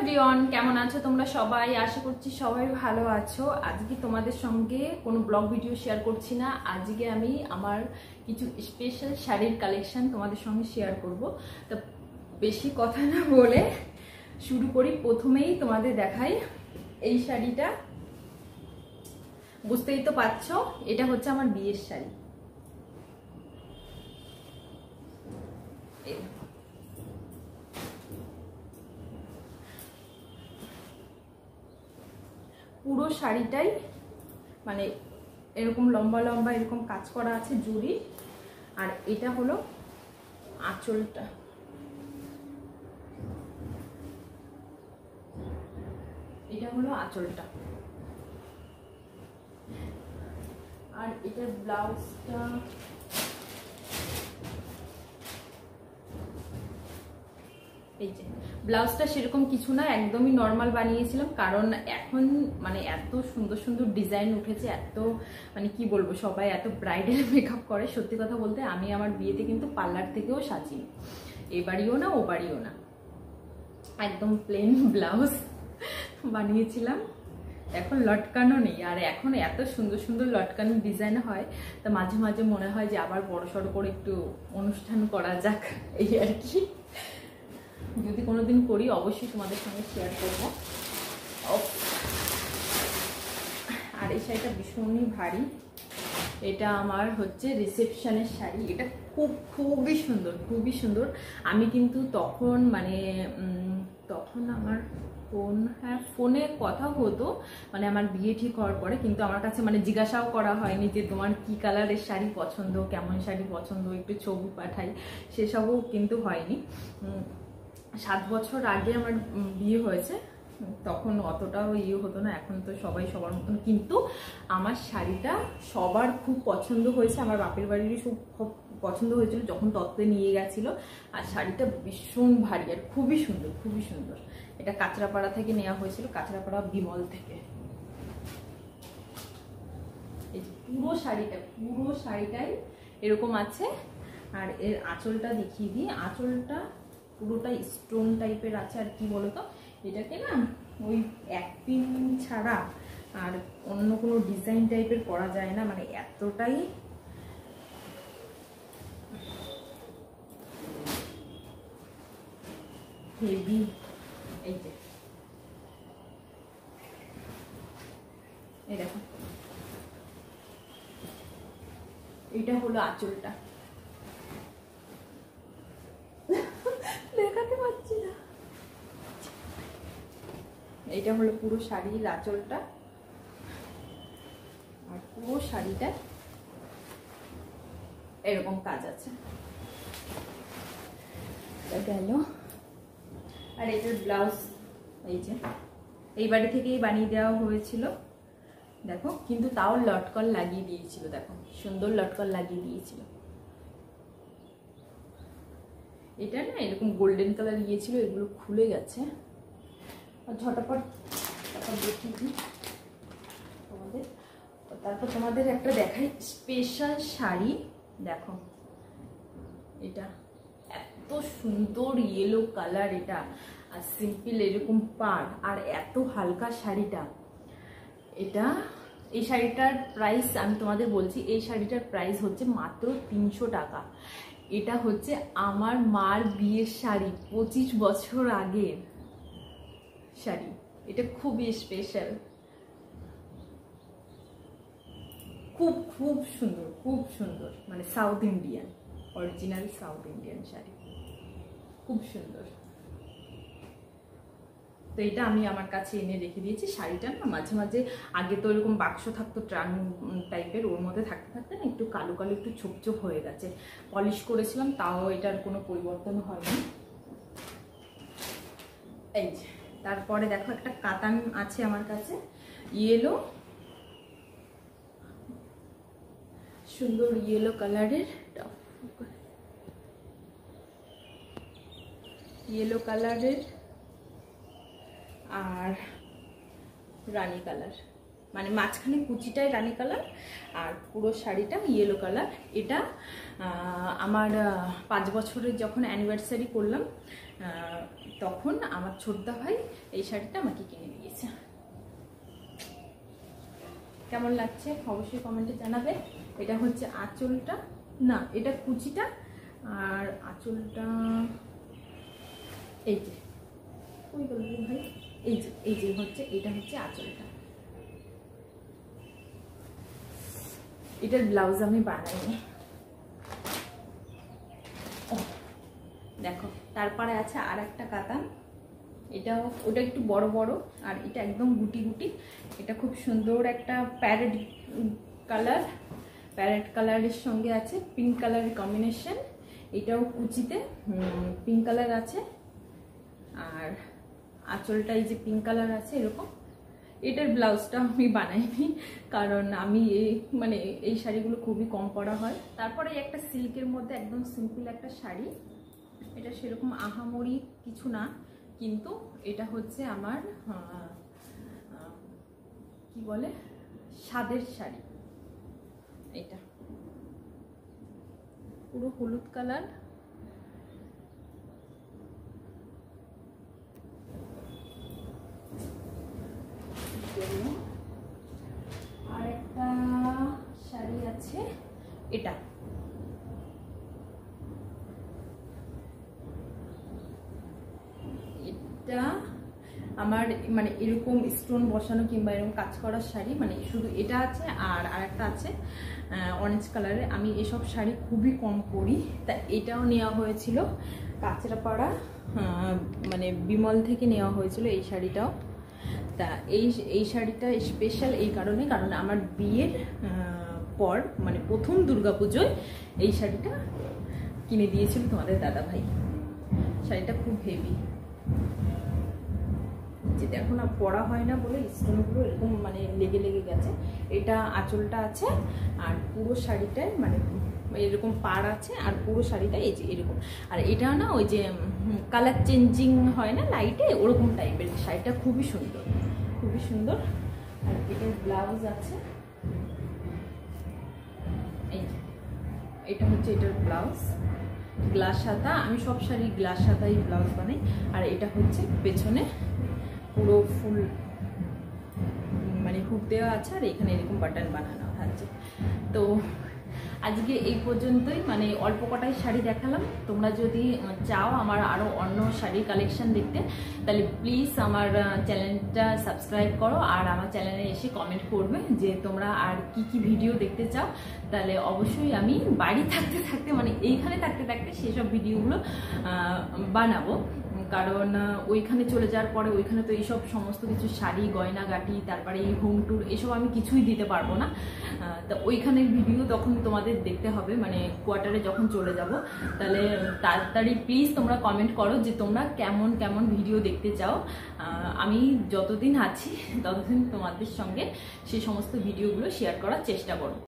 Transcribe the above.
Everyone, কেমন আছো তোমরা সবাই? আশা করছি সবাই ভালো আছো। আজকে তোমাদের সঙ্গে কোনো ব্লগ ভিডিও শেয়ার করছি না। আজকে আমি আমার কিছু স্পেশাল শাড়ির কালেকশন তোমাদের সঙ্গে শেয়ার করব। তো বেশি কথা না বলে শুরু করি। প্রথমেই তোমাদের দেখাই এই শাড়িটা। বুঝতেই তো পারছো, এটা হচ্ছে আমার বিয়ের শাড়ি। পুরো শাড়িটাই মানে এরকম লম্বা লম্বা এরকম কাজ করা আছে জুড়ি। আর এটা হলো আঁচলটা। এটা হলো আঁচলটা। আর এটার ব্লাউজটা এই যে ব্লাউজটা সেরকম কিছু না, একদমই নর্মাল বানিয়েছিলাম। কারণ এখন মানে এত সুন্দর সুন্দর ডিজাইন উঠেছে, এত মানে কি বলবো, সবাই এত ব্রাইডাল মেকআপ করে। সত্যি কথা বলতে আমি আমার বিয়েতে কিন্তু পার্লার থেকেও সাজিনি, এ বাড়িও না ও বাড়িও না, একদম প্লেন ব্লাউজ বানিয়েছিলাম। এখন লটকানো নেই, আর এখন এত সুন্দর সুন্দর লটকানো ডিজাইন হয়, তা মাঝে মাঝে মনে হয় যে আবার বড়সড় করে একটু অনুষ্ঠান করা যাক, এই আর কি। যদি কোনোদিন করি অবশ্যই তোমাদের সঙ্গে শেয়ার করব। আর এই শাড়িটা ভীষণই ভারী। এটা আমার হচ্ছে রিসেপশনের শাড়ি। এটা খুবই সুন্দর, খুবই সুন্দর। আমি কিন্তু তখন মানে তখন আমার ফোনে কথা হতো, মানে আমার বিয়ে ঠিক হওয়ার পরে। কিন্তু আমার কাছে মানে জিজ্ঞাসাও করা হয়নি যে তোমার কি কালারের শাড়ি পছন্দ, কেমন শাড়ি পছন্দ, একটু ছবি পাঠাই, সেসবও কিন্তু হয়নি। 7 বছর আগে আমার বিয়ে হয়েছে, তখন অতটাও হতো না। এখন তো সবাই সবার মতন। কিন্তু আমার শাড়িটা সবার খুব পছন্দ হয়েছে, আমার বাপের বাড়িরই খুব পছন্দ হয়েছিল যখন তত্ত্বে নিয়ে গেছিলো। আর শাড়িটা ভীষণ ভারী আর খুবই সুন্দর, খুবই সুন্দর। এটা কাঁচরাপাড়া থেকে নেওয়া হয়েছিল, কাঁচরাপাড়া বিমল থেকে। এই পুরো শাড়িটাই এরকম আছে। আর এর আঁচলটা দেখিয়ে দিই। আঁচলটা পুরোটা স্টোন টাইপের আছে। আর কি বলতো, এটাকে না ওই এক পিন ছাড়া আর অন্য কোনো ডিজাইন টাইপের করা যায় না, মানে এতটাই হেভি। এই যে এই দেখো, এটা হলো আঁচলটা। দেখাতে পাচ্ছি না। এটা হলো পুরো শাড়ির আঁচলটা। আর পুরো শাড়িটা এরকম কাজ আছে। গেল। আর এটার ব্লাউজ এই যে এই বাড়ি থেকেই বানিয়ে দেওয়া হয়েছিল, দেখো। কিন্তু তাও লটকন লাগিয়ে দিয়েছিল, দেখো সুন্দর লটকন লাগিয়ে দিয়েছিল। এটা না এরকম গোল্ডেন কালার গিয়েছিল, এগুলো খুলে গেছে। আর ঝটাপট দেখিয়ে দিই তোমাদের। তারপর তোমাদের একটা দেখাই স্পেশাল শাড়ি। দেখো এটা এত সুন্দর ইয়েলো কালার, এটা আর সিম্পল এরকম পাড়, আর এত হালকা শাড়িটা। এই শাড়িটার প্রাইস আমি তোমাদের বলছি। এই শাড়িটার প্রাইস হচ্ছে মাত্র 300 টাকা। এটা হচ্ছে আমার মার বিয়ের শাড়ি, 25 বছর আগের শাড়ি। এটা খুবই স্পেশাল, খুব সুন্দর, খুব সুন্দর। মানে south Indian, original south Indian sari, খুব সুন্দর। তো এটা আমি আমার কাছে এনে রেখে দিয়েছি। শাড়িটা না মাঝে মাঝে, আগে তো এরকম বাক্স থাকতো ট্রান টাইপের, ওর মধ্যে থাকতে থাকতে না একটু কালো কালো একটু ছোপ হয়ে গেছে। পলিশ করেছিলাম, তাও এটার কোনো পরিবর্তন হয়নি। এই যে তারপরে দেখো একটা কাতান আছে আমার কাছে, ইয়েলো, সুন্দর ইয়েলো কালারের, ইয়েলো কালারের আর রানী কালার, মানে মাঝখানে কুচিটাই রানী কালার আর পুরো শাড়িটা ইয়েলো কালার। এটা আমার 5 বছরের যখন অ্যানিভার্সারি করলাম তখন আমার ছোটদা ভাই এই শাড়িটা আমাকে কিনে দিয়েছে। কেমন লাগছে অবশ্যই কমেন্টে জানাবে। এটা হচ্ছে আঁচলটা, না এটা কুচিটা, আর আঁচলটা এই যে ওই গেল ভাই, এই যে হচ্ছে এটা হচ্ছে আঁচলটা। এটার ব্লাউজ আমি বানাইনি। দেখো তারপরে আছে আর একটা কাতান, ওটা একটু বড় বড়, আর এটা একদম গুটি গুটি। এটা খুব সুন্দর একটা প্যারেট কালারের সঙ্গে আছে পিঙ্ক কালারের কম্বিনেশন। এটাও কুচিতে পিঙ্ক কালার আছে, আর আঁচলটা এই যে পিঙ্ক কালার আছে এরকম। এটার ব্লাউজটা আমি বানাইনি, কারণ আমি এই শাড়িগুলো খুবই কম পরা হয়। তারপরে একটা সিল্কের মধ্যে একদম সিম্পল একটা শাড়ি, এটা সেরকম আহামরি কিছু না, কিন্তু এটা হচ্ছে আমার কি বলে স্বাদের শাড়ি। এটা পুরো হলুদ কালার, আর একটা শাড়ি আছে এটা, এটা আমার এরকম স্টোন বসানো কিংবা এরকম কাজ করার শাড়ি, শুধু এটা আছে। আর আরেকটা আছে অরেঞ্জ কালারের। আমি এসব শাড়ি খুবই কম পরি, তা এটাও নেওয়া হয়েছিল কাঁচরাপাড়া, বিমল থেকে নেওয়া হয়েছিল এই শাড়িটাও। তা এই শাড়িটা স্পেশাল এই কারণে, কারণ আমার বিয়ের পর প্রথম দুর্গাপুজোয় এই শাড়িটা কিনে দিয়েছিল তোমাদের দাদা ভাই। শাড়িটা খুব হেভি, যে দেখো না পরা হয় না বলে স্টোনগুলো এরকম লেগে লেগে গেছে। এটা আঁচলটা আছে, আর পুরো শাড়িটায় এরকম পাড় আছে, আর পুরো শাড়িটা এই যে এরকম। আর এটা না ওই যে কালার চেঞ্জিং হয় না লাইটে, ওরকম টাইপের শাড়িটা খুবই সুন্দর, খুবই সুন্দর। আর এটার ব্লাউজ আছে এই যে, এটা হচ্ছে এটার ব্লাউজ গ্লাস হাতা। আমি সব শাড়ি গ্লাস হাতাই ব্লাউজ বানাই। আর এটা হচ্ছে পেছনে পুরো ফুল হুক দেওয়া আছে, আর এখানে এরকম বাটন বানানো আছে। তো আজকে এই পর্যন্তই, অল্প কটাই শাড়ি দেখালাম। তোমরা যদি চাও আমার আরও অন্য শাড়ির কালেকশন দেখতে, তাহলে প্লিজ আমার চ্যানেলটা সাবস্ক্রাইব করো, আর আমার চ্যানেলে এসে কমেন্ট করবে যে তোমরা আর কি ভিডিও দেখতে চাও। তাহলে অবশ্যই আমি বাড়ি থাকতে থাকতে এইখানে থাকতে থাকতে সেসব ভিডিওগুলো বানাবো। কারণ ওইখানে চলে যাওয়ার পরে ওইখানে তো এইসব সমস্ত কিছু শাড়ি গয়নাগাটি, তারপরে এই হোম ট্যুর, এসব আমি কিছুই দিতে পারবো না। তো ওইখানের ভিডিও তখন তোমাদের দেখতে হবে, কোয়ার্টারে যখন চলে যাব। তাহলে তাড়াতাড়ি প্লিজ তোমরা কমেন্ট করো যে তোমরা কেমন কেমন ভিডিও দেখতে চাও। আমি যতদিন আছি ততদিন তোমাদের সঙ্গে সেই সমস্ত ভিডিওগুলো শেয়ার করার চেষ্টা করব।